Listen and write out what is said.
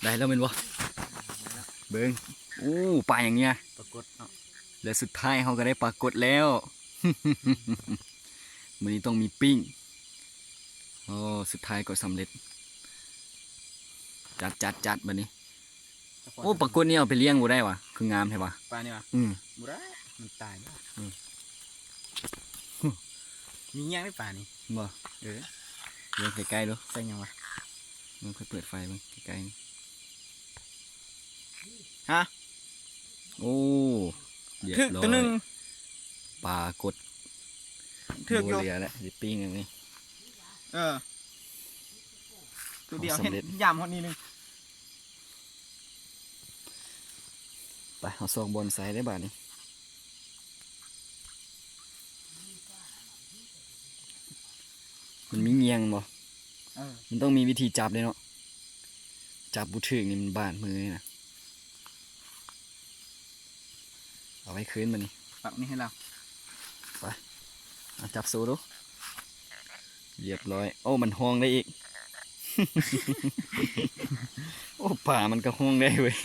ได้แล้วเป็นวะเบิ้งโอ้ปลาอย่างเงี้ยปรากฏเนาะแล้วสุดท้ายเขาก็ได้ปรากฏแล้วมื้อนี้ต้องมีปิ้งโอ้สุดท้ายก็สำเร็จจัดบัดนี้โอ้ปรากฏนี่เอาไปเลี้ยงบ่ได้วะคืองามใช่ปะปลานี่วะบุได้มันตายแล้วมีย่างได้ปลานี่บ่เลี้ยงใกล้ๆดูใส่ยังวะมันค่อยเปิดไฟมันใกล้ฮะๆโอ้เรียบ ถึก ร้อ ตัวหนึ่ง ปลากด ถึกอยู่ บัวเรือแล้วดิปิ้งอย่างนี้ ตัวเดียว ของ เห็น สำเร็จ ยำคนนี้นึง ไปเอาซองบอลใส่ได้บาทนี้มันมีเงียงบ่มันต้องมีวิธีจับเลยเนาะจับบุถึงนี่มันบาดมือนี่นะเอาไว้คืนมันนี่ ปรับนี่ให้เรา เอาจับสูดูเรียบร้อยโอ้มันห้องได้อีก โอ้ป่ามันก็ห้องได้เว้ย